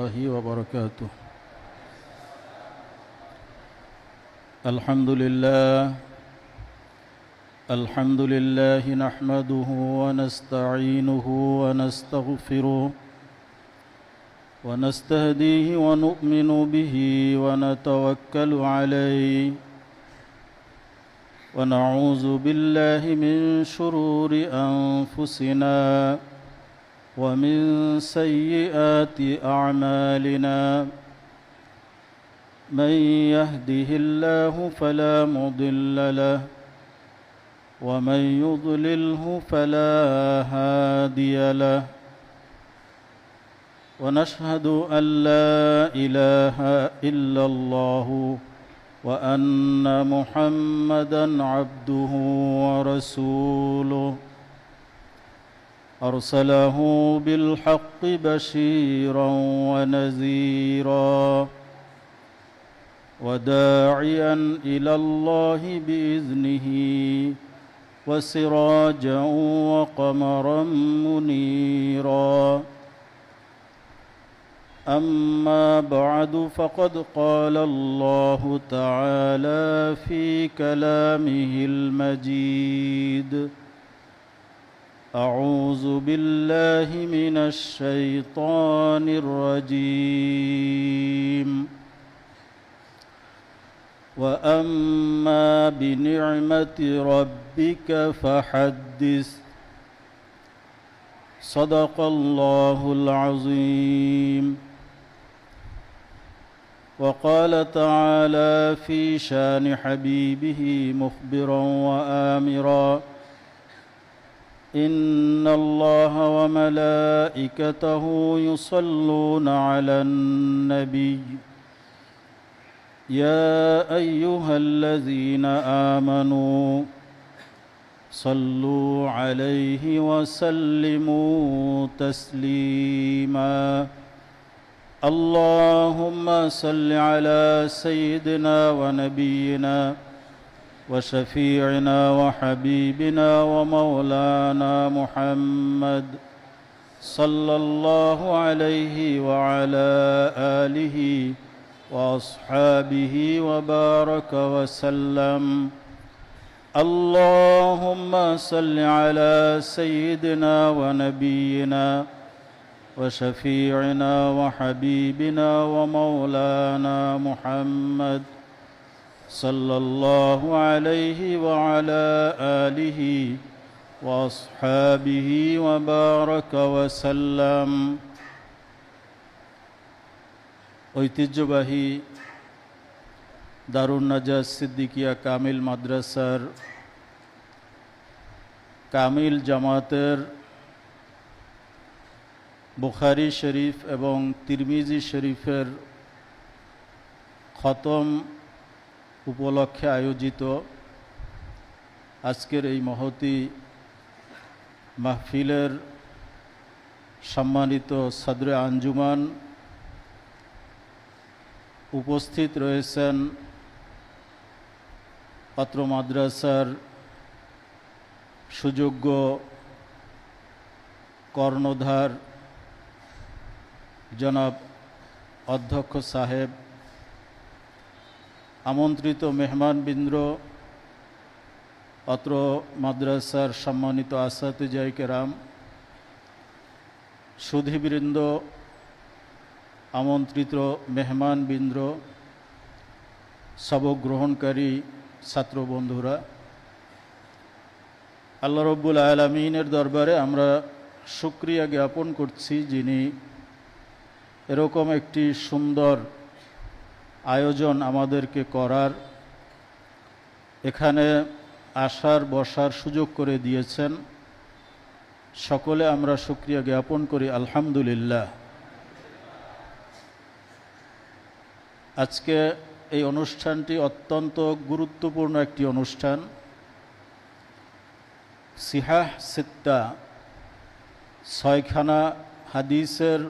الله وبركاته. الحمد لله نحمده ونستعينه ونستغفره ونستهديه ونؤمن به ونتوكل عليه ونعوذ بالله من شرور أنفسنا ومن سيئات أعمالنا. من يهده الله فلا مضل له ومن يضلله فلا هادي له. ونشهد أن لا إله إلا الله وأن محمدًا عبده ورسوله أرسله بالحق بشيرًا ونذيرًا وداعيًا إلى الله بإذنه وسراجًا وقمرًا منيرًا. أما بعد فقد قال الله تعالى في كلامه المجيد: أعوذ بالله من الشيطان الرجيم. وأما بنعمة ربك فحدث. صدق الله العظيم. وقال تعالى في شان حبيبه مخبرا وآمرا: إن الله وملائكته يصلون على النبي يا أيها الذين آمنوا صلوا عليه وسلموا تسليما. اللهم صل على سيدنا ونبينا وشفيعنا وحبيبنا ومولانا محمد صلى الله عليه وعلى آله وأصحابه وبارك وسلم. اللهم صل على سيدنا ونبينا وشفيعنا وحبيبنا ومولانا محمد صلى الله عليه وعلى آله وأصحابه وبارك وسلم. ঐতিহ্যবাহী দারুন নাজাত সিদ্দিকিয়া কামিল মাদ্রাসার কামিল জামাতের বুখারী শরীফ এবং তিরমিজি শরীফের খতম উপলক্ষে আয়োজিত আজকের এই মহতী মাহফিলের সম্মানিত সদরে আঞ্জুমান, উপস্থিত রয়েছেন অত্র মাদ্রাসার সুযোগ্য কর্ণধার জনাব অধ্যক্ষ সাহেব, আমন্ত্রিত মেহমানবৃন্দ, অত্র মাদ্রাসার সম্মানিত আসাতিজায়ে কেরাম, সুধীবৃন্দ, আমন্ত্রিত মেহমানবৃন্দ, সবক গ্রহণকারী ছাত্র বন্ধুরা, আল্লাহ রব্বুল আলামিনের দরবারে আমরা শুকরিয়া জ্ঞাপন করছি, যিনি এরকম একটি সুন্দর আয়োজন আমাদেরকে করার, এখানে আসার বসার সুযোগ করে দিয়েছেন। সকলে আমরা শুকরিয়া জ্ঞাপন করি আলহামদুলিল্লাহ। আজকে এই অনুষ্ঠানটি অত্যন্ত গুরুত্বপূর্ণ একটি অনুষ্ঠান। সিহাহ সিত্তা, ছয়খানা হাদিসের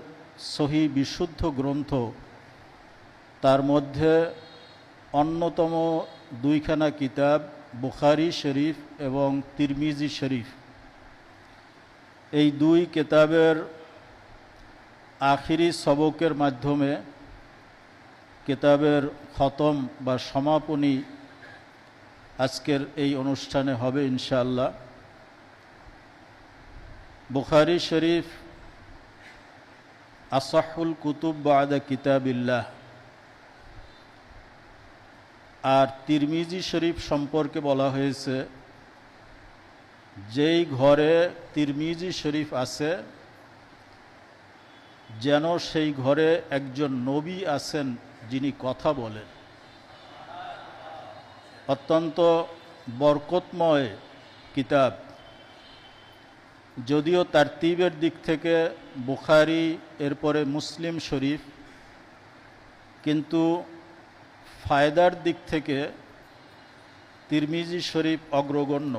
সহি বিশুদ্ধ গ্রন্থ, তার মধ্যে অন্যতম দুইখানা কিতাব বুখারী শরীফ এবং তিরমিজি শরীফ। এই দুই কিতাবের আখিরি সবকের মাধ্যমে কিতাবের খতম বা সমাপনী আজকের এই অনুষ্ঠানে হবে ইনশাআল্লাহ। বুখারী শরীফ আসাহুল কুতুব বা'দা কিতাবিল্লাহ, আর তিরমিজি শরীফ সম্পর্কে বলা হয়েছে যেই ঘরে তিরমিজি শরীফ আছে যেন সেই ঘরে একজন নবী আছেন যিনি কথা বলেন। অত্যন্ত বরকতময় কিতাব। যদিও তারতিবের দিক থেকে বুখারী এরপরে মুসলিম শরীফ, কিন্তু ফায়দার দিক থেকে তিরমিজি শরীফ অগ্রগণ্য।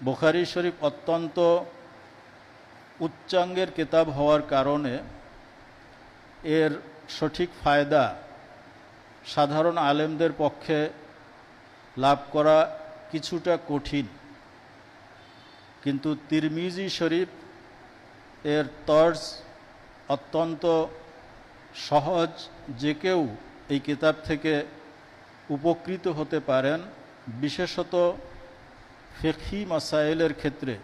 বুখারী শরীফ অত্যন্ত উচ্চাঙ্গের কিতাব হওয়ার কারণে এর সঠিক ফায়দা সাধারণ আলেমদের পক্ষে লাভ করা কিছুটা কঠিন, কিন্তু তিরমিজি শরীফ এর তর্জ অত্যন্ত সহজ, যে কেউ এই কিতাব থেকে উপকৃত হতে পারেন। বিশেষত ফিকহি মাসাইলের ক্ষেত্রে,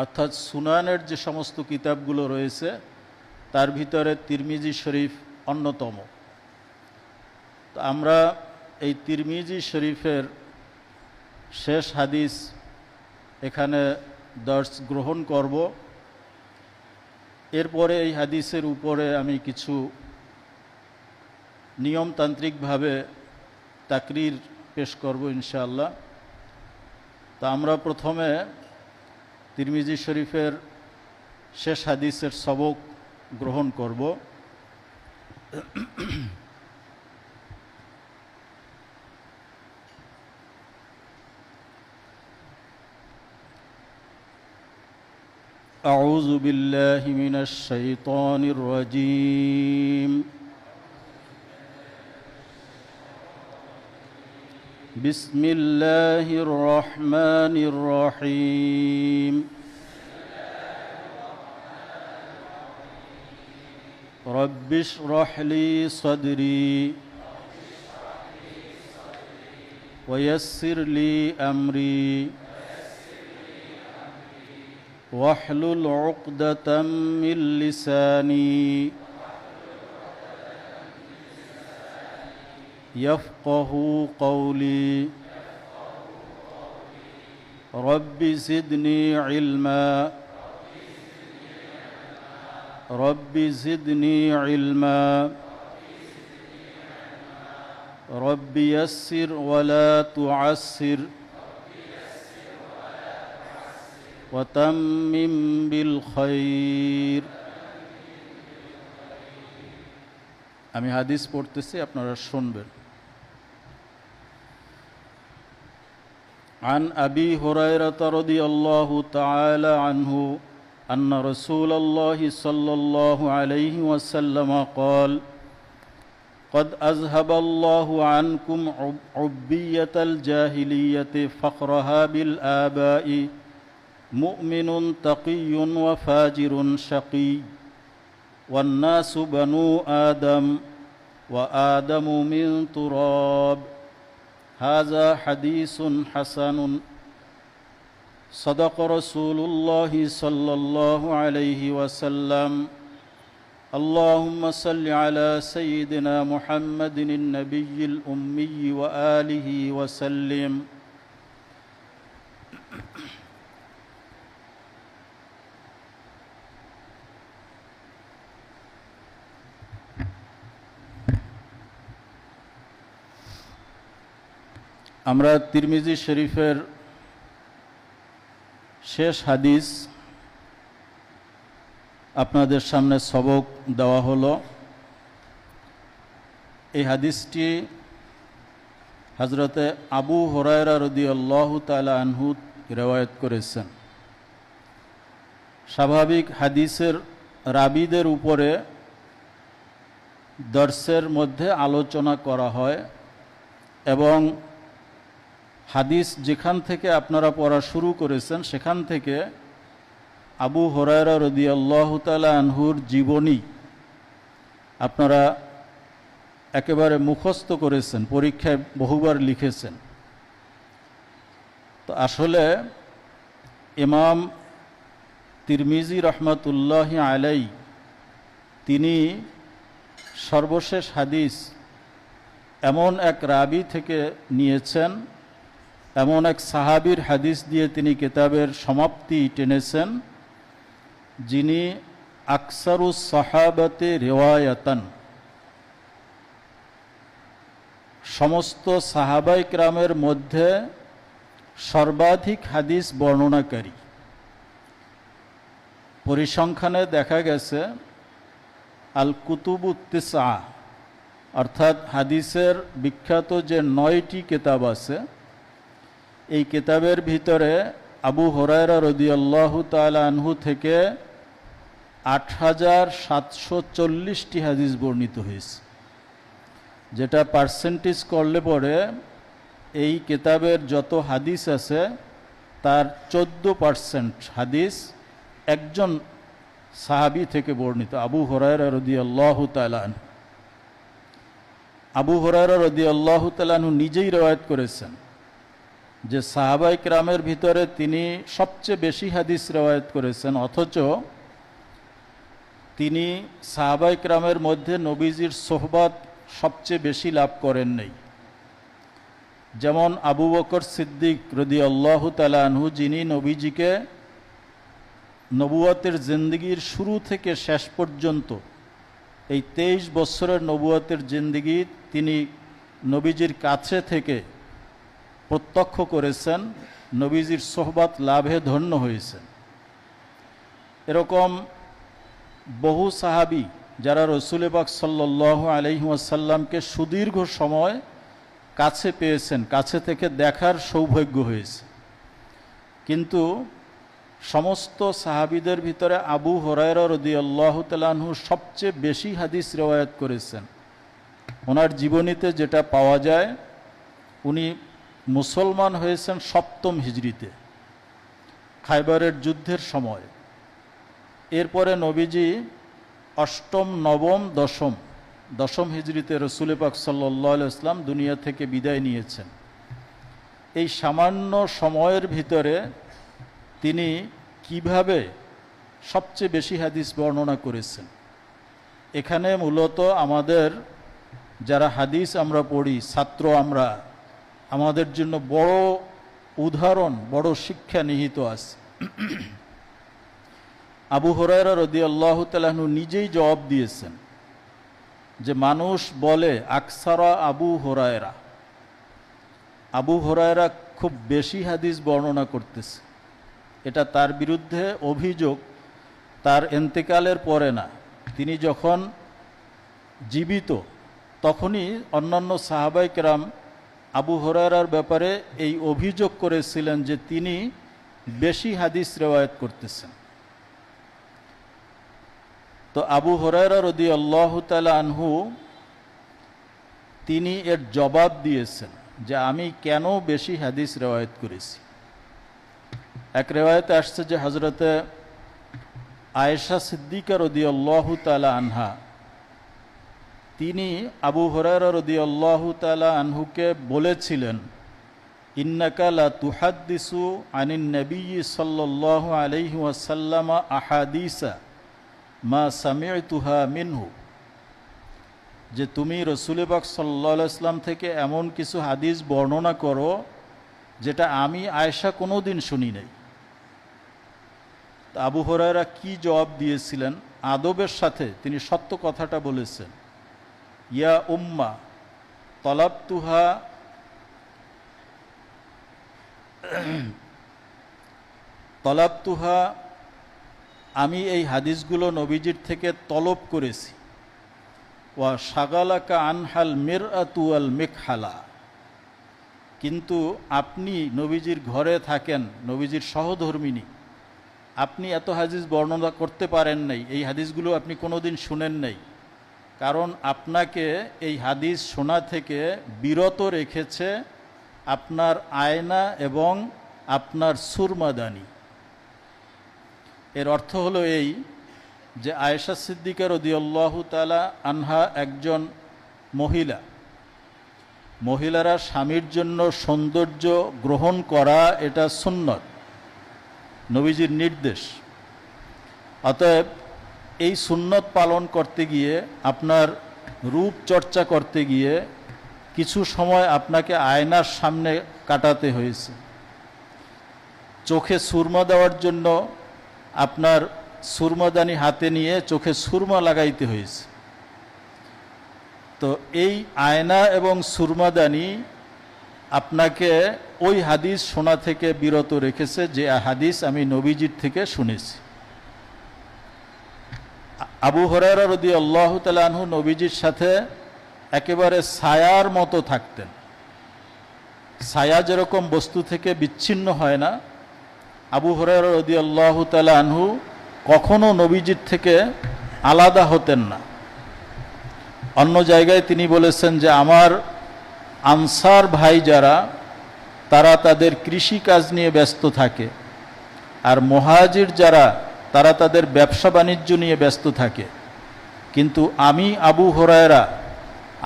অর্থাৎ সুনানের যে সমস্ত কিতাবগুলো রয়েছে তার ভিতরে তিরমিজি শরীফ অন্যতম। তো আমরা এই তিরমিজি শরীফের শেষ হাদিস এখানে দর্শ গ্রহণ করব। এরপরে এই হাদিসের উপরে আমি কিছু নিয়মতান্ত্রিকভাবে তাকরির পেশ করব ইনশাআল্লাহ। তা আমরা প্রথমে তিরমিজি শরীফের শেষ হাদিসের সবক গ্রহণ করব। أعوذ بالله من الشيطان الرجيم بسم الله الرحمن الرحيم رب اشرح لي صدري ويسر لي أمري واحلل عقدة من لساني يفقه قولي رب زدني علما رب زدني علما رب يسر ولا تعسر وتمم بالخير। আমি হাদিস পড়তেছি, আপনারা শুনবেন। عن أبي هريرة رضي الله تعالى عنه أن رسول الله صلى الله عليه وسلم قال قد أذهب الله عنكم عبية الجاهلية فقرها بالآباء مؤمن تقي وفاجر شقي والناس بنو آدم وآدم من تراب هذا حديث حسن صدق رسول الله صلى الله عليه وسلم اللهم صل على سيدنا محمد النبي الأمي وآله وسلم। আমরা তিরমিজি শরীফের শেষ হাদিস আপনাদের সামনে সবক দেওয়া হলো। এই হাদিসটি হযরতে আবু হুরায়রা রাদিয়াল্লাহু তাআলা আনহু রিওয়ায়াত করেছেন। স্বাভাবিক হাদিসের রাবীদের উপরে দর্সের মধ্যে আলোচনা করা হয় এবং হাদিস যেখান থেকে আপনারা পড়া শুরু করেছেন সেখান থেকে আবু হুরায়রা রাদিয়াল্লাহু তাআলা আনহুর জীবনী আপনারা একেবারে মুখস্থ করেছেন, পরীক্ষায় বহুবার লিখেছেন। তো আসলে ইমাম তিরমিজি রহমাতুল্লাহি আলাইহি তিনি সর্বশেষ হাদিস এমন এক রাবি থেকে নিয়েছেন, এমন এক সাহাবীর হাদিস দিয়ে তিনি কিতাবের সমাপ্তি টেনেছেন, যিনি আকসারুস সাহাবাতে রিওয়ায়াতান, সমস্ত সাহাবাই কিরামের মধ্যে সর্বাধিক হাদিস বর্ণনাকারী। পরিসংখ্যানে দেখা গেছে আল কুতুবুত তিসআ, অর্থাৎ হাদিসের বিখ্যাত যে 9টি কিতাব আছে, এই কিতাবের ভিতরে আবু হুরায়রা রাদিয়াল্লাহু তাআলা আনহু থেকে 8740টি হাদিস বর্ণিত হয়েছে, যেটা পার্সেন্টেজ করলে পরে এই কিতাবের যত হাদিস আছে তার 14% হাদিস একজন সাহাবী থেকে বর্ণিত, আবু হুরায়রা রাদিয়াল্লাহু তাআলা আনহু। আবু হুরায়রা রাদিয়াল্লাহু তাআলা আনহু নিজেই রওয়ায়াত করেছেন যে সাহাবায়ে কেরামের ভিতরে তিনি সবচেয়ে বেশি হাদিস রওয়ায়াত করেছেন, অথচ তিনি সাহাবায়ে কেরামের মধ্যে নবীজির সোহবত সবচেয়ে বেশি লাভ করেন নাই। যেমন আবু বকর সিদ্দিক রাদিয়াল্লাহু তাআলা আনহু, যিনি নবীজিকে নবুয়তের জিন্দেগির শুরু থেকে শেষ পর্যন্ত এই 23 বছরের নবুয়তের জিন্দেগি তিনি নবীজির কাছে থেকে প্রত্যক্ষ করেছেন, নবীজির সোহবত লাভে ধন্য হয়েছেন। এরকম বহু সাহাবী যারা রাসূল পাক সাল্লাল্লাহু আলাইহি ওয়াসাল্লামকে সুদীর্ঘ সময় কাছে পেয়েছেন, কাছে থেকে দেখার সৌভাগ্য হয়েছে, কিন্তু সমস্ত সাহাবীদের ভিতরে আবু হুরায়রা রাদিয়াল্লাহু তাআলা আনহু সবচেয়ে বেশি হাদিস রওয়ায়াত করেছেন। ওনার জীবনীতে যেটা পাওয়া যায়, উনি মুসলমান হয়েছেন 7ম হিজরিতে, খায়বারের যুদ্ধের সময়। এরপরে নবীজি 8ম, 9ম, 10ম হিজরিতে রাসূল পাক সাল্লাল্লাহু আলাইহি ওয়াসাল্লাম দুনিয়া থেকে বিদায় নিয়েছেন। এই সামান্য সময়ের ভিতরে তিনি কিভাবে সবচেয়ে বেশি হাদিস বর্ণনা করেছেন, এখানে মূলত আমাদের যারা হাদিস আমরা পড়ি, ছাত্র আমরা, আমাদের জন্য বড় উদাহরণ, বড় শিক্ষা নিহিত আছে। আবু হুরায়রা রাদিয়াল্লাহু তাআলা আনহু নিজেই জবাব দিয়েছেন যে মানুষ বলে আকসারা আবু হুরায়রা, আবু হুরায়রা খুব বেশি হাদিস বর্ণনা করতেছে। এটা তার বিরুদ্ধে অভিযোগ তার ইন্তেকালের পরে না, তিনি যখন জীবিত তখনই অন্যান্য সাহাবায়ে কেরাম আবু হুরায়রার ব্যাপারে এই অভিযোগ করেছিলেন যে তিনি বেশি হাদিস রওয়ায়াত করতেছেন। তো আবু হুরায়রা রাদিয়াল্লাহু তাআলা আনহু তিনি এর জবাব দিয়েছেন যে আমি কেন বেশি হাদিস রওয়ায়াত করেছি। এক রিওয়ায়াতে আসছে যে হযরতে আয়েশা সিদ্দিকা রাদিয়াল্লাহু তাআলা আনহা তিনি আবু হুরায়রা রাদিয়াল্লাহু তাআলা আনহুকে বলেছিলেন, ইন্নাকা লা তুহাদ্দিসু আনিন নবিয়্যি সাল্লাল্লাহু আলাইহি ওয়াসাল্লাম আহাদিসা মা সামি'তুহা মিনহু, যে তুমি রাসূল পাক সাল্লাল্লাহু আলাইহি ওয়াসাল্লাম থেকে এমন কিছু হাদিস বর্ণনা করো যেটা আমি আয়েশা কোনোদিন শুনি নাই। আবু হুরায়রা কি জবাব দিয়েছিলেন, আদবের সাথে তিনি সত্য কথাটা বলেছেন, ইয়া উম্মা তলাবতুহা, আমি এই হাদিসগুলো নবীজির থেকে তলব করেছি। ওয়া শাগালাকা আনহাল মিরআতু ওয়াল মিকহালা, কিন্তু আপনি নবীজির ঘরে থাকেন, নবীজির সহধর্মিনী, আপনি এত হাদিস বর্ণনা করতে পারেন নাই, এই হাদিসগুলো আপনি কোনোদিন শুনেন নাই, কারণ আপনাকে এই হাদিস শোনা থেকে বিরত রেখেছে আপনার আয়না এবং আপনার সুরমাদানি। এর অর্থ হলো এই যে আয়েশা সিদ্দিকা রাদিয়াল্লাহু তাআলা আনহা একজন মহিলারা স্বামীর জন্য সৌন্দর্য গ্রহণ করা এটা সুন্নত, নবীজির নির্দেশ। অতএব এই সুন্নত পালন করতে গিয়ে, আপনার রূপ চর্চা করতে গিয়ে কিছু সময় আপনাকে আয়নার সামনে কাটাতে হয়েছে। চোখে সুরমা দেওয়ার জন্য আপনার সুরমাদানি হাতে নিয়ে চোখে সুরমা লাগাইতে হয়েছে। তো এই আয়না এবং সুরমাদানি আপনাকে ওই হাদিস শোনা থেকে বিরত রেখেছে যে হাদিস আমি নবীজির থেকে শুনেছি। আবু হুরায়রা রাদিয়াল্লাহু তাআলা আনহু নবীজির সাথে একেবারে ছায়ার মতো থাকতেন। ছায়া যেরকম বস্তু থেকে বিচ্ছিন্ন হয় না, আবু হুরায়রা রাদিয়াল্লাহু তাআলা আনহু কখনো নবীজির থেকে আলাদা হতেন না। অন্য জায়গায় তিনি বলেছেন যে আমার আনসার ভাই যারা, তারা তাদের কৃষি কাজ নিয়ে ব্যস্ত থাকে, আর মুহাজির যারা তারা তাদের ব্যবসা বাণিজ্য নিয়ে ব্যস্ত থাকে, কিন্তু আমি আবু হুরায়রা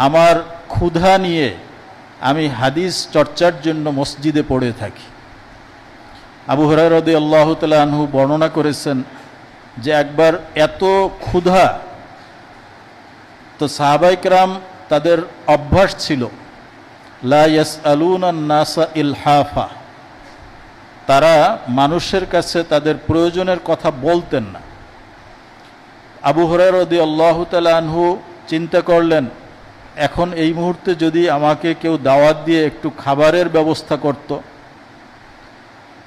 আমার ক্ষুধা নিয়ে আমি হাদিস চর্চার জন্য মসজিদে পড়ে থাকি। আবু হুরায়রা রাদিয়াল্লাহু তাআলা আনহু বর্ণনা করেছেন যে একবার এত ক্ষুধা, তো সাহাবায়ে কেরাম তাদের অভ্যাস ছিল লা ইয়াসআলুনা নাসা ইলহাফা, তারা মানুষের কাছে তাদের প্রয়োজনের কথা বলতেন না। আবু হুরায়রা রাদিয়াল্লাহু তাআলা আনহু চিন্তা করলেন, এখন এই মুহূর্তে যদি আমাকে কেউ দাওয়াত দিয়ে একটু খাবারের ব্যবস্থা করত।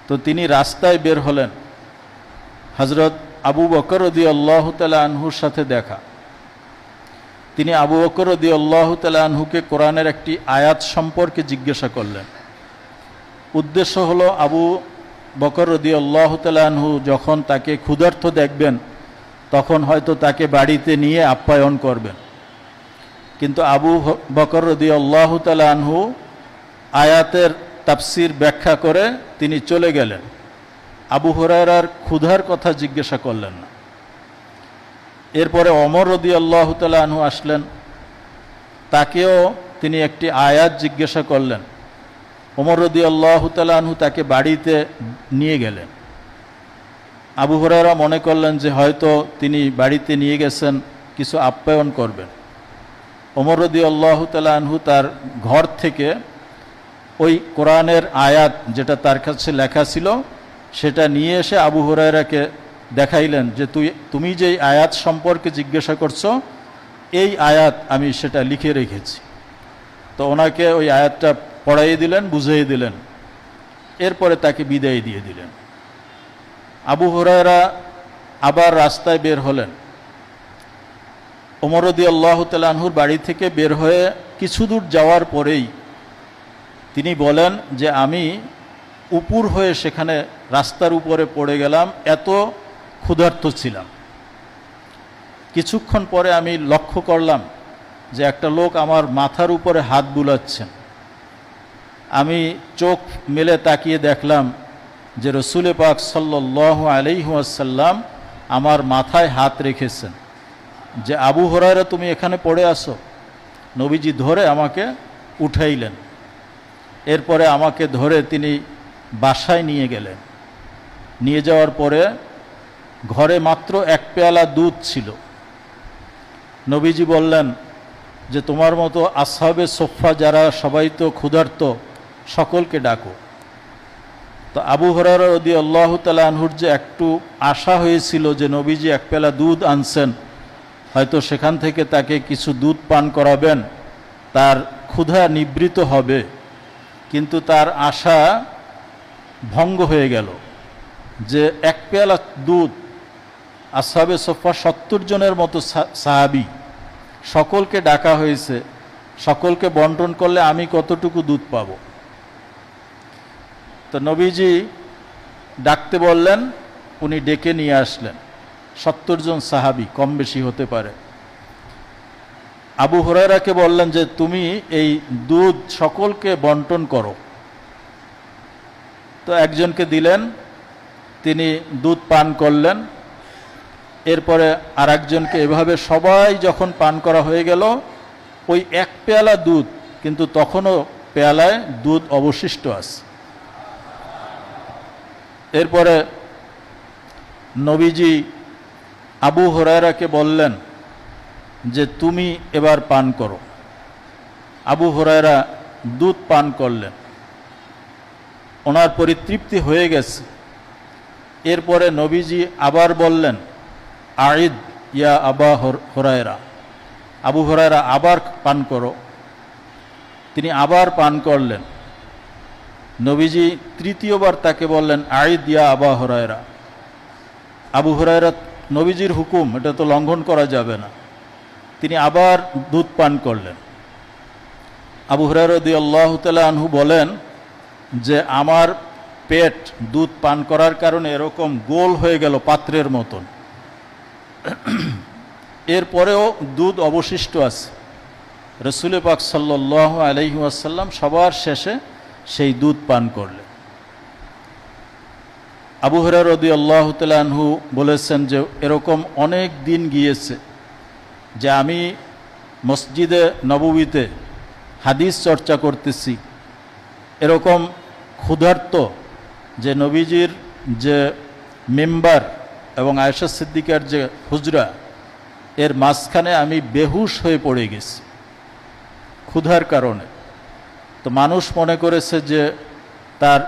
তো তিনি রাস্তায় বের হলেন। হযরত আবু বকর রাদিয়াল্লাহু তাআলা আনহুর সাথে দেখা। তিনি আবু বকর রাদিয়াল্লাহু তাআলা আনহুকে কোরআনের একটি আয়াত সম্পর্কে জিজ্ঞাসা করলেন। উদ্দেশ্য হলো আবু বকর রাদিয়াল্লাহু তাআলা আনহু যখন তাকে ক্ষুধার্ত দেখবেন তখন হয়তো তাকে বাড়িতে নিয়ে আপ্যায়ন করবেন। কিন্তু আবু বকর রাদিয়াল্লাহু তাআলা আনহু আয়াতের তাফসীর ব্যাখ্যা করে তিনি চলে গেলেন। আবু হুরায়রার ক্ষুধার কথা জিজ্ঞাসা করলেন না। এরপরে ওমর রাদিয়াল্লাহু তাআলা আনহু আসলেন, তাকেও তিনি একটি আয়াত জিজ্ঞাসা করলেন। ওমর রাদিয়াল্লাহু তাআলা আনহু তাকে বাড়িতে নিয়ে গেলেন। আবু হুরায়রা মনে করলেন যে হয়তো তিনি বাড়িতে নিয়ে গেছেন কিছু আপ্যায়ন করবেন। ওমর রাদিয়াল্লাহু তাআলা আনহু তার ঘর থেকে ওই কোরআনের আয়াত যেটা তার কাছে লেখা ছিল সেটা নিয়ে এসে আবু হুরায়রাকে দেখাইলেন যে তুমি যেই আয়াত সম্পর্কে জিজ্ঞাসা করছো, এই আয়াত আমি সেটা লিখে রেখেছি। তো ওনাকে ওই আয়াতটা পড়াইয়ে দিলেন, বুঝিয়ে দিলেন, এরপরে তাকে বিদায় দিয়ে দিলেন। আবু হুরায়রা আবার রাস্তায় বের হলেন। ওমর রাদিয়াল্লাহু তাআলা আনহুর বাড়ি থেকে বের হয়ে কিছু দূর যাওয়ার পরেই তিনি বলেন যে আমি উপর হয়ে সেখানে রাস্তার উপরে পড়ে গেলাম, এত ক্ষুধার্ত ছিলাম। কিছুক্ষণ পরে আমি লক্ষ্য করলাম যে একটা লোক আমার মাথার উপরে হাত বুলাচ্ছেন। আমি চোখ মেলে তাকিয়ে দেখলাম যে রাসূল পাক সাল্লাল্লাহু আলাইহি ওয়াসাল্লাম আমার মাথায় হাত রেখেছেন, যে আবু হুরায়রা তুমি এখানে পড়ে আসো। নবীজি ধরে আমাকে উঠাইলেন। এরপরে আমাকে ধরে তিনি বাসায় নিয়ে গেলেন। নিয়ে যাওয়ার পরে ঘরে মাত্র এক পেয়ালা দুধ ছিল। নবীজি বললেন যে তোমার মতো আসহাবে সোফা যারা সবাই তো ক্ষুধার্ত, সকলকে ডাকো। তো আবু হুরায়রা রাদিয়াল্লাহু তাআলা আনহুর যে একটু আশা হয়েছিল যে নবীজি এক পেয়ালা দুধ আনছেন, হয়তো সেখান থেকে তাকে কিছু দুধ পান করাবেন, তার ক্ষুধা নিবৃত হবে, কিন্তু তার আশা ভঙ্গ হয়ে গেল। যে এক পেয়ালা দুধ, আসহাবে সোফা 70 জনের মতো সাহাবী, সকলকে ডাকা হয়েছে, সকলকে বন্টন করলে আমি কতটুকু দুধ পাব? তো নবীজি ডাকতে বললেন, উনি ডেকে নিয়ে আসলেন। 70 জন সাহাবী, কম বেশি হতে পারে। আবু হুরায়রাকে বললেন যে তুমি এই দুধ সকলকে বন্টন করো। তো একজনকে দিলেন, তিনি দুধ পান করলেন। এরপরে আর একজনকে, এভাবে সবাই যখন পান করা হয়ে গেল, ওই এক পেয়ালা দুধ, কিন্তু তখনও পেয়ালায় দুধ অবশিষ্ট আছে। এরপরে নবীজি আবু হুরায়রাকে বললেন যে তুমি এবার পান করো। আবু হুরায়রা দুধ পান করলেন, ওনার পরিতৃপ্তি হয়ে গেছে। এরপরে নবীজি আবার বললেন, আইদ ইয়া আবা হুরায়রা, আবু হুরায়রা আবার পান করো। তিনি আবার পান করলেন। নবীজি তৃতীয়বার তাকে বললেন, আইদ ইয়া আবা হুরায়রা। আবু হুরায়রা, নবীজির হুকুম, এটা তো লঙ্ঘন করা যাবে না, তিনি আবার দুধ পান করলেন। আবু হুরায়রা রাদিয়াল্লাহু তাআলা আনহু বলেন যে আমার পেট দুধ পান করার কারণে এরকম গোল হয়ে গেল পাত্রের মতন। এরপরেও দুধ অবশিষ্ট আছে। রাসূল পাক সাল্লাল্লাহু আলাইহি ওয়াসাল্লাম সবার শেষে সেই দুধ পান করলেন। আবু হুরায়রা রাদিয়াল্লাহু তাআলা আনহু বলেছেন যে এরকম অনেক দিন গিয়েছে যে আমি মসজিদে নববীতে হাদিস চর্চা করতেছি, এরকম ক্ষুধার্ত যে নবীজির যে মেম্বার এবং আয়েশা সিদ্দিকার যে হুজরা, এর মাঝখানে আমি বেহুশ হয়ে পড়ে গেছি ক্ষুধার কারণে। তো মানুষ মনে করেছে যে তার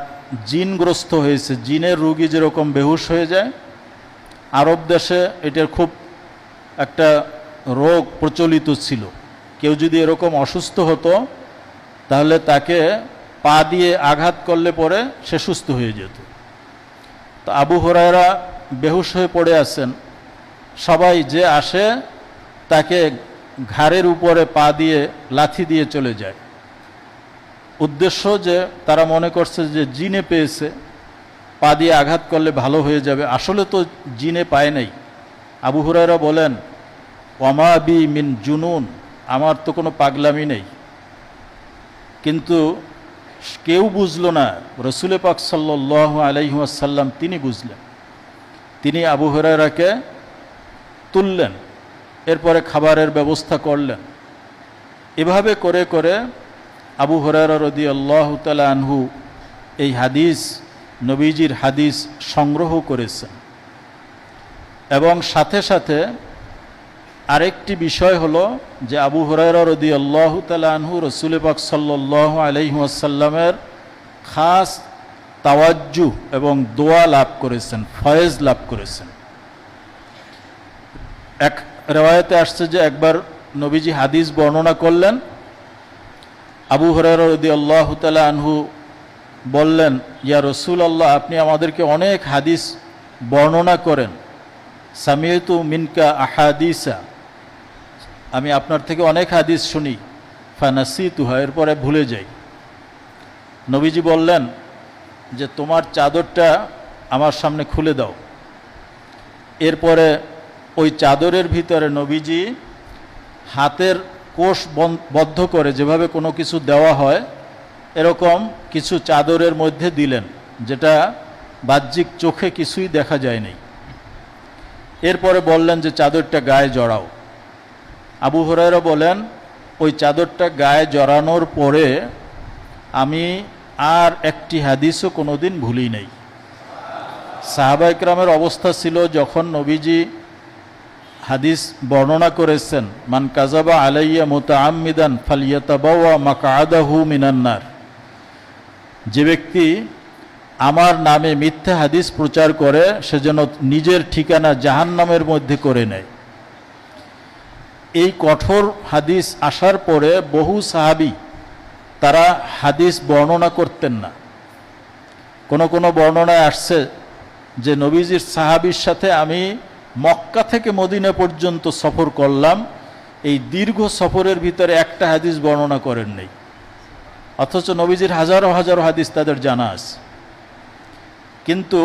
জিনগ্রস্ত হয়েছে, জিনের রোগী যেরকম বেহুশ হয়ে যায়, আরব দেশে এটার খুব একটা রোগ প্রচলিত ছিল। কেউ যদি এরকম অসুস্থ হতো তাহলে তাকে পা দিয়ে আঘাত করলে পরে সে সুস্থ হয়ে যেত। তো আবু হুরায়রা বেহুশ হয়ে পড়ে আছেন, সবাই যে আসে তাকে ঘাড়ের উপরে পা দিয়ে লাথি দিয়ে চলে যায়। উদ্দেশ্য যে তারা মনে করছে যে জিনে পেয়েছে, পা দিয়ে আঘাত করলে ভালো হয়ে যাবে। আসলে তো জিনে পায় নাই। আবু হুরায়রা বলেন, ওয়ামা বি মিন জুনুন, আমার তো কোনো পাগলামি নেই। কিন্তু কেউ বুঝলো না, রাসূল পাক সাল্লাল্লাহু আলাইহি ওয়াসাল্লাম তিনি বুঝলেন। তিনি আবু হুরায়রাকে তুললেন, এরপরে খাবারের ব্যবস্থা করলেন। এভাবে করে করে আবু হুরায়রা রাদিয়াল্লাহু তাআলা আনহু এই হাদিস, নবীজির হাদিস সংগ্রহ করেছেন। এবং সাথে সাথে আরেকটি বিষয় হলো যে আবু হুরায়রা রাদিয়াল্লাহু তাআলা আনহু রাসূল পাক সাল্লাল্লাহু আলাইহি ওয়াসাল্লামের খাস তাওয়াজ্জুহ এবং দোয়া লাভ করেছেন, ফয়েজ লাভ করেছেন। এক রিওয়ায়াতে আসছে যে একবার নবীজি হাদিস বর্ণনা করলেন, আবু হুরায়রা রাদিয়াল্লাহু তাআলা আনহু বললেন, ইয়া রাসূলুল্লাহ, আপনি আমাদেরকে অনেক হাদিস বর্ণনা করেন, সামিয়তু মিনকা আহাদিসা, আমি আপনার থেকে অনেক হাদিস শুনি, ফানাসিতুহা, এরপরে ভুলে যাই। নবীজি বললেন যে তোমার চাদরটা আমার সামনে খুলে দাও। এরপরে ওই চাদরের ভিতরে নবীজি হাতের কোষ বদ্ধ করে, যেভাবে কোনো কিছু দেওয়া হয় এরকম কিছু চাদরের মধ্যে দিলেন, যেটা বাহ্যিক চোখে কিছুই দেখা যায়নি। এরপরে বললেন যে চাদরটা গায়ে জড়াও। আবু হুরায়রা বলেন, ওই চাদরটা গায়ে জড়ানোর পরে আমি আর একটি হাদিসও কোনোদিন ভুলি নাই। সাহাবা ইকরামের অবস্থা ছিল, যখন নবীজি হাদিস বর্ণনা করেছেন, মান কাযাবা আলাইয়া মুতাআম্মিদান ফালইয়াতাবাওয়া মাকআদাহু মিনান নার, যে ব্যক্তি আমার নামে মিথ্যা হাদিস প্রচার করে সে যেন নিজের ঠিকানা জাহান্নামের মধ্যে করে নেয়। এই কঠোর হাদিস আসার পরে বহু সাহাবী তারা হাদিস বর্ণনা করতেন না। কোনো কোনো বর্ণনায় আসছে যে নবীজির সাহাবীর সাথে আমি মক্কা থেকে মদিনা পর্যন্ত সফর করলাম, এই দীর্ঘ সফরের ভিতরে একটা হাদিস বর্ণনা করেন নাই, অথচ নবীজির হাজারো হাজারো হাদিস তাদের জানা আছে। কিন্তু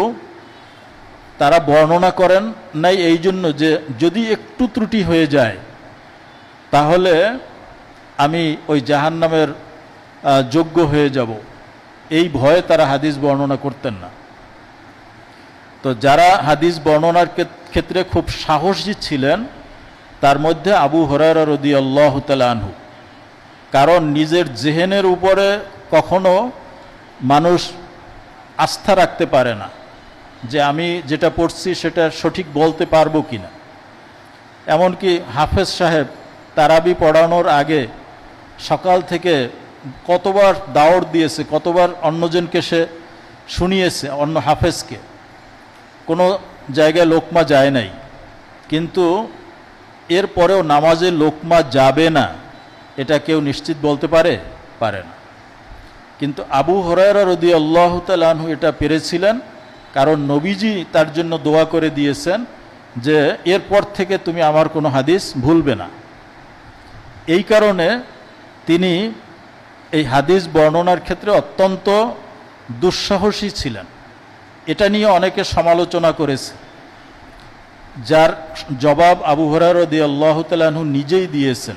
তারা বর্ণনা করেন নাই এই জন্য যে যদি একটু ত্রুটি হয়ে যায় তাহলে আমি ওই জাহান্নামের যোগ্য হয়ে যাব, এই ভয়ে তারা হাদিস বর্ণনা করতেন না। তো যারা হাদিস বর্ণনার ক্ষেত্রে খুব সাহসী ছিলেন, তার মধ্যে আবু হুরায়রা রাদিয়াল্লাহু তাআলা আনহু। কারণ নিজের জেহেনের উপরে কখনো মানুষ আস্থা রাখতে পারে না যে আমি যেটা পড়ছি সেটা সঠিক বলতে পারবো কিনা। এমনকি হাফেজ সাহেব তারাবি পড়ানোর আগে সকাল থেকে কতবার দাওয়াত দিয়েছে, কতবার অন্যজনকে সে শুনিয়েছে, অন্য হাফেজকে, কোনো জায়গায় লোকমা যায় নাই। কিন্তু এরপরেও নামাজে লোকমা যাবে না এটা কেউ নিশ্চিত বলতে পারে না। কিন্তু আবু হুরায়রা রাদিয়াল্লাহু তাআলা আনহু এটা পেরেছিলেন, কারণ নবীজি তার জন্য দোয়া করে দিয়েছেন যে এরপর থেকে তুমি আমার কোনো হাদিস ভুলবে না। এই কারণে তিনি এই হাদিস বর্ণনার ক্ষেত্রে অত্যন্ত দুঃসাহসী ছিলেন। এটা নিয়ে অনেকে সমালোচনা করেছে, যার জবাব আবু হুরায়রা রাদিয়াল্লাহু তাআলা আনহু নিজেই দিয়েছেন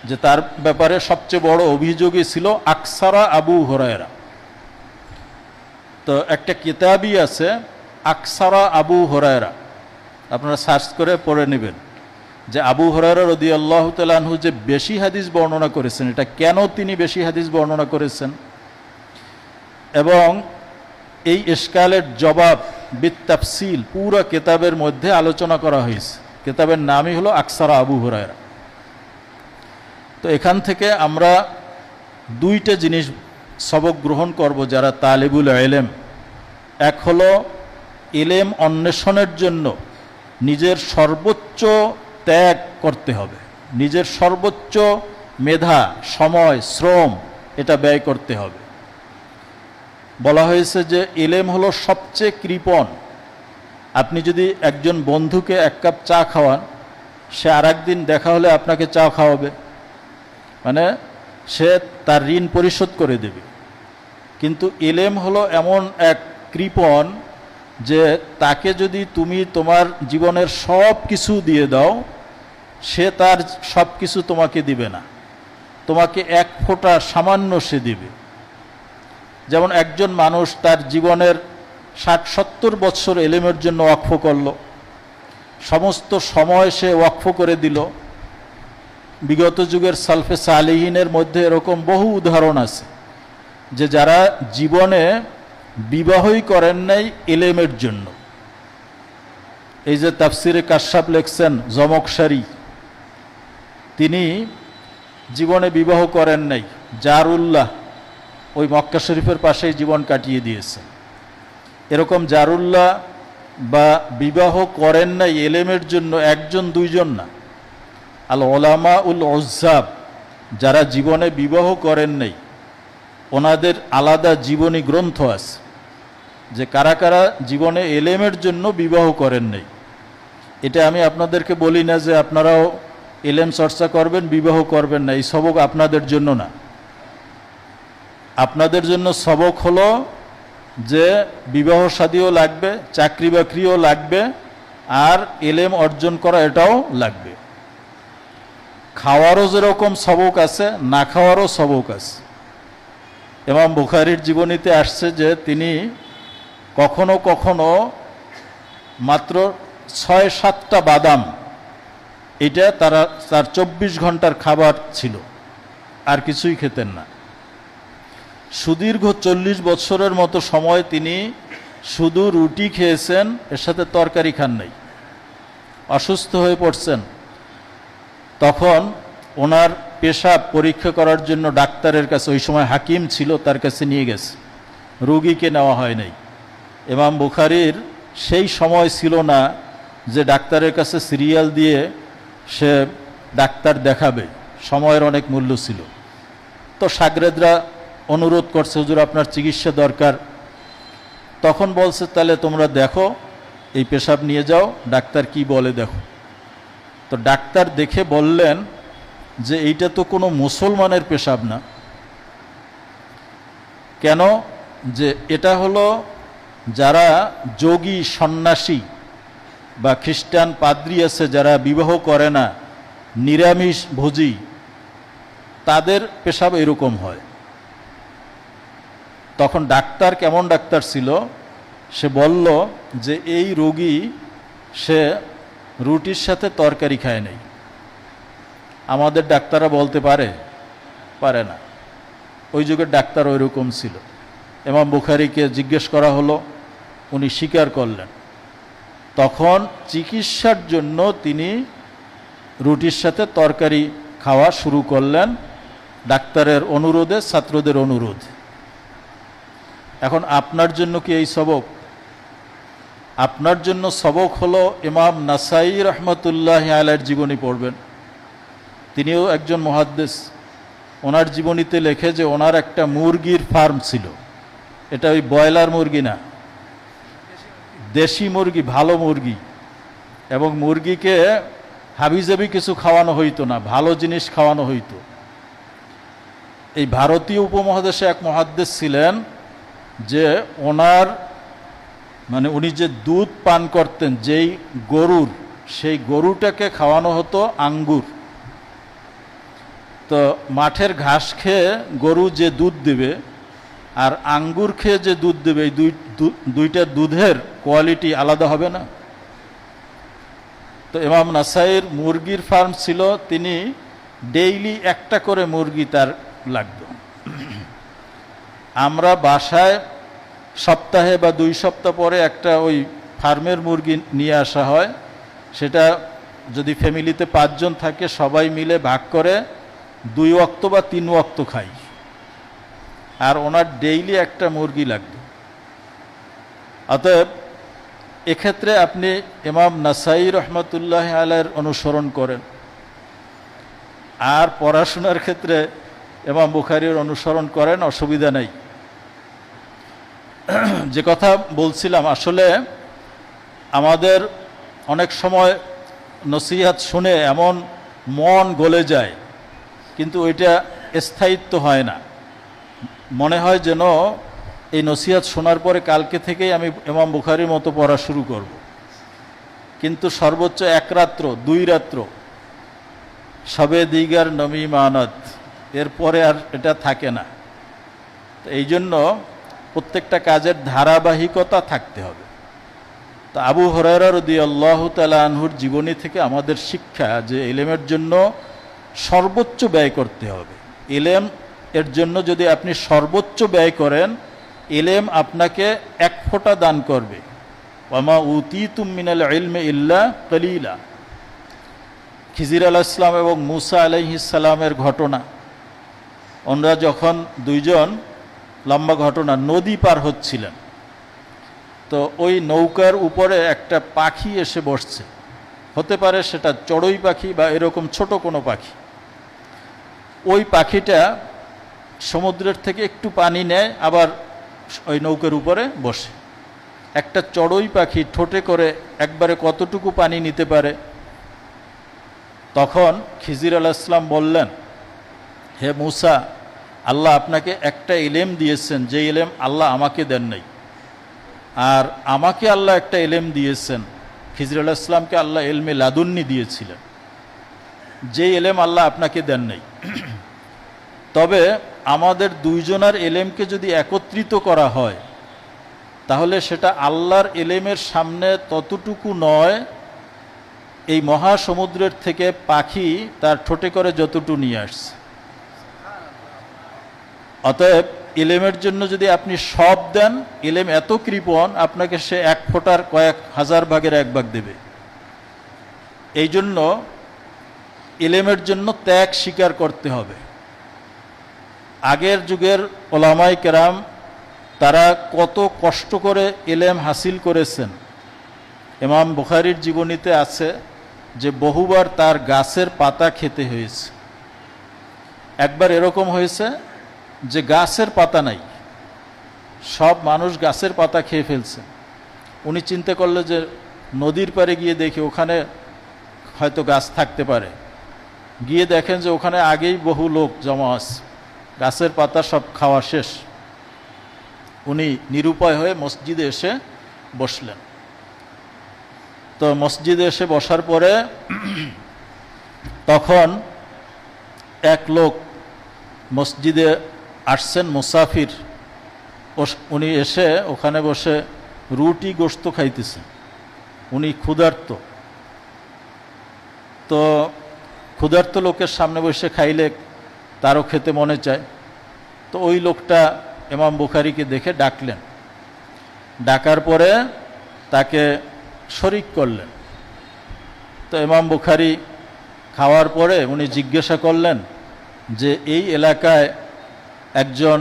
যে তার ব্যাপারে সবচেয়ে বড় অভিযোগই ছিল আকসারা আবু হুরায়রা। তো একটা কিতাবই আছে আকসারা আবু হুরায়রা, আপনারা সার্চ করে পড়ে নেবেন যে আবু হুরায়রা রাদিয়াল্লাহু তাআলা আনহু যে বেশি হাদিস বর্ণনা করেছেন, এটা কেন তিনি বেশি হাদিস বর্ণনা করেছেন, এবং এই ইশকালের জবাব বিত্তাফসিল পুরো কিতাবের মধ্যে আলোচনা করা হয়েছে। কিতাবের নামই হলো আকসারা আবু হুরায়রা। তো এখান থেকে আমরা দুইটা জিনিস সবক গ্রহণ করব যারা তালিবুল ইলম। এক হলো ইলম অন্বেষণের জন্য নিজের সর্বোচ্চ ত্যাগ করতে হবে, নিজের সর্বোচ্চ মেধা, সময়, শ্রম এটা ব্যয় করতে হবে। বলা হয়েছে যে ইলম হলো সবচেয়ে কৃপণ। আপনি যদি একজন বন্ধুকে এক কাপ চা খাওয়ান, সে আর একদিন দেখা হলে আপনাকে চা খাওয়াবে, মানে সে তার ঋণ পরিশোধ করে দেবে। কিন্তু ইলম হলো এমন এক কৃপণ যে তাকে যদি তুমি তোমার জীবনের সব কিছু দিয়ে দাও, সে তার সব কিছু তোমাকে দিবে না, তোমাকে এক ফোঁটা সামান্য সে দিবে। যেমন একজন মানুষ তার জীবনের 60-70 বছর ইলমের জন্য ওয়াকফ করলো, সমস্ত সময় সে ওয়াকফ করে দিল। বিগত যুগের সালফে সালেহিনের মধ্যে এরকম বহু উদাহরণ আছে যে যারা জীবনে বিবাহই করেন নাই ইলমের জন্য। এই যে তাফসিরে কাশফ লেখছেন জমকশারি, তিনি জীবনে বিবাহ করেন নাই, জারুল্লাহ ওই মক্কা শরীফের পাশেই জীবন কাটিয়ে দিয়েছে। এরকম জারুল্লাহ বা বিবাহ করেন নাই ইলমের জন্য একজন দুইজন না, আল ওলামা উল উজ্জাব, যারা জীবনে বিবাহ করেন নাই ওনাদের আলাদা জীবনী গ্রন্থ আছে যে কারা কারা জীবনে ইলমের জন্য বিবাহ করেন নাই। এটা আমি আপনাদেরকে বলি না যে আপনারাও ইলম চর্চা করবেন, বিবাহ করবেন না, এই সবক আপনাদের জন্য না। আপনাদের জন্য সবক হলো যে বিবাহ শাদীও লাগবে, চাকরি বাকরিও লাগবে, আর ইলম অর্জন করা এটাও লাগবে। খাওয়ারও যেরকম সবক আছে, না খাওয়ারও সবক আছে। ইমাম বুখারীর জীবনীতে আসছে যে তিনি কখনো কখনো মাত্র 6-7টা বাদাম, এটা তার 24 ঘন্টার খাবার ছিল, আর কিছুই খেতেন না। সুদীর্ঘ 40 বছরের মতো সময় তিনি শুধু রুটি খেয়েছেন, এর সাথে তরকারি খান নাই। অসুস্থ হয়ে পড়ছেন, তখন ওনার পেশাব পরীক্ষা করার জন্য ডাক্তারের কাছে, ওই সময় হাকিম ছিল, তার কাছে নিয়ে গেছে, রোগীকে নেওয়া হয় নাই। ইমাম বুখারীর সেই সময় ছিল না যে ডাক্তারের কাছে সিরিয়াল দিয়ে সে ডাক্তার দেখাবে, সময়ের অনেক মূল্য ছিল। তো শাগরেদরা অনুরোধ করছে, হুজুর আপনার চিকিৎসা দরকার। তখন বলছে তাহলে তোমরা দেখো, এই পেশাব নিয়ে যাও, ডাক্তার কি বলে দেখো। তো ডাক্তার দেখে বললেন যে এইটা তো কোনো মুসলমানের পেশাব না। কেন? যে এটা হলো যারা যোগী সন্ন্যাসী বা খ্রিস্টান পাদ্রী আছে যারা বিবাহ করে না, নিরামিষ ভোজী, তাদের পেশাব এরকম হয়। তখন ডাক্তার কেমন ডাক্তার ছিল, সে বলল যে এই রোগী সে রুটির সাথে তরকারি খায় নাই। আমাদের ডাক্তাররা বলতে পারে না। ওই যুগের ডাক্তার ওই রকম ছিল। ইমাম বুখারীকে জিজ্ঞেস করা হলো, উনি স্বীকার করলেন। তখন চিকিৎসার জন্য তিনি রুটির সাথে তরকারি খাওয়া শুরু করলেন, ডাক্তারের অনুরোধে, ছাত্রদের অনুরোধ। এখন আপনার জন্য কি এই সবক? আপনার জন্য সবক হলো ইমাম নাসাই রহমতুল্লাহ আলাইহির জীবনী পড়বেন। তিনিও একজন মুহাদ্দিস। ওনার জীবনীতে লেখে যে ওনার একটা মুরগির ফার্ম ছিল। এটা ওই ব্রয়লার মুরগি না, দেশি মুরগি, ভালো মুরগি। এবং মুরগিকে হাবিজাবি কিছু খাওয়ানো হইতো না, ভালো জিনিস খাওয়ানো হইতো। এই ভারতীয় উপমহাদেশে এক মুহাদ্দিস ছিলেন যে ওনার উনি যে দুধ পান করতেন যেই গরুর, সেই গরুটাকে খাওয়ানো হতো আঙ্গুর। তো মাঠের ঘাস খেয়ে গরু যে দুধ দেবে আর আঙ্গুর খেয়ে যে দুধ দেবে, এই দুইটা দুধের কোয়ালিটি আলাদা হবে না? তো ইমাম নাসাইর মুরগির ফার্ম ছিল, তিনি ডেইলি একটা করে মুরগি তার লাগতো। আমরা বাসায় সপ্তাহে বা 2 সপ্তাহ পরে একটা ওই ফার্মের মুরগি নিয়ে আসা হয়। সেটা যদি ফ্যামিলিতে 5 জন থাকে, সবাই মিলে ভাগ করে 2 ওয়াক্ত বা 3 ওয়াক্ত খাই। আর ওনার ডেইলি একটা মুরগি লাগতো। অতএব এক্ষেত্রে আপনি ইমাম নাসাই রহমতুল্লাহ আলাইহির অনুসরণ করেন। আর পড়াশোনার ক্ষেত্রে ইমাম বুখারীর অনুসরণ করেন, অসুবিধা নেই। যে কথা বলছিলাম, আসলে আমাদের অনেক সময় নসিহত শুনে এমন মন গলে যায়, কিন্তু ওইটা স্থায়িত্ব হয় না। মনে হয় যেন এই নসিহত শোনার পরে কালকে থেকেই আমি ইমাম বুখারীর মতো পড়া শুরু করব। কিন্তু সর্বোচ্চ 1 রাত্র 2 রাত্র, সবে দিগার নমি মানত, এরপরে আর এটা থাকে না। তো এই জন্য প্রত্যেকটা কাজের ধারাবাহিকতা থাকতে হবে। তো আবু হুরায়রা রাদিয়াল্লাহু তাআলা আনহুর জীবনী থেকে আমাদের শিক্ষা যে ইলমের জন্য সর্বোচ্চ ব্যয় করতে হবে। ইলম এর জন্য যদি আপনি সর্বোচ্চ ব্যয় করেন, ইলম আপনাকে 1 ফোঁটা দান করবে। ওয়ামা উতীতুম মিনাল ইলমি ইল্লা কলিলা। খিজির আলাইহিস সালাম এবং মুসা আলাইহিস সালামের ঘটনা, ওনারা যখন 2 জন, লম্বা ঘটনা, নদী পার হচ্ছিলেন, তো ওই নৌকার উপরে একটা পাখি এসে বসছে। হতে পারে সেটা চড়ুই পাখি বা এরকম ছোট কোনো পাখি। ওই পাখিটা সমুদ্রের থেকে একটু পানি নেয়, আবার ওই নৌকার উপরে বসে। একটা চড়ুই পাখি ঠোঁটে করে একবারে কতটুকু পানি নিতে পারে? তখন খিজির আলাইহিস সালাম বললেন, হে মুসা, আল্লাহ আপনাকে একটা ইলম দিয়েছেন যে ইলম আল্লাহ আমাকে দেন নাই। আর আমাকে আল্লাহ একটা ইলম দিয়েছেন, খিজির আলাইহিস সালামকে আল্লাহ ইলমে লাদুন্নি দিয়েছিলেন, যে ইলম আল্লাহ আপনাকে দেন নাই। তবে আমাদের 2 জনের ইলমকে যদি একত্রিত করা হয়, তাহলে সেটা আল্লাহর ইলমের সামনে ততটুকু নয় এই মহাসমুদ্রের থেকে পাখি তার ঠোঁটে করে যতটুকু নিয়ে আসছে। অতএব ইলমের জন্য যদি আপনি সব দেন, ইলম এত কৃপণ, আপনাকে সে 1 ফোঁটার কয়েক হাজার ভাগের 1 ভাগ দেবে। এই জন্য ইলমের জন্য ত্যাগ স্বীকার করতে হবে। আগের যুগের ওলামায়ে কেরাম তারা কত কষ্ট করে ইলম হাসিল করেছেন। ইমাম বুখারীর জীবনীতে আছে যে বহুবার তার গাছের পাতা খেতে হয়েছে। একবার এরকম হয়েছে যে গাছের পাতা নাই, সব মানুষ গাছের পাতা খেয়ে ফেলছে। উনি চিন্তা করলেন যে নদীর পাড়ে গিয়ে দেখি ওখানে হয়তো গাছ থাকতে পারে। গিয়ে দেখেন যে ওখানে আগেই বহু লোক জমা আছে, গাছের পাতা সব খাওয়া শেষ। উনি নিরুপায় হয়ে মসজিদে এসে বসলেন। তো মসজিদে এসে বসার পরে তখন এক লোক মসজিদে আসছেন, মুসাফির। উনি এসে ওখানে বসে রুটি গোশত খাইতেছেন। উনি ক্ষুধার্ত, তো ক্ষুধার্ত লোকের সামনে বসে খাইলে তারও খেতে মনে চায়। তো ওই লোকটা ইমাম বুখারীকে দেখে ডাকলেন, ডাকার পরে তাকে শরিক করলেন। তো ইমাম বুখারী খাওয়ার পরে উনি জিজ্ঞাসা করলেন যে এই এলাকায় একজন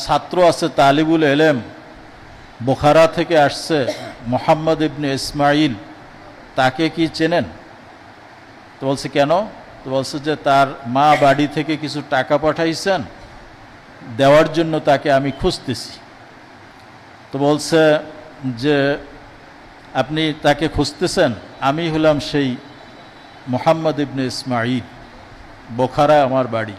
ছাত্র আছে, তালিবুল ইলম, বুখারা থেকে আসছে, মুহাম্মদ ইবনে ইসমাইল, তাকে কি চেনেন? তো বলছে কেন? তো বলছে যে তার মা বাড়ি থেকে কিছু টাকা পাঠাইছেন, দেওয়ার জন্য তাকে আমি খুঁজতেছি। তো বলছে যে আপনি তাকে খুঁজতেছেন, আমি হলাম সেই মুহাম্মদ ইবনে ইসমাইল, বুখারা আমার বাড়ি।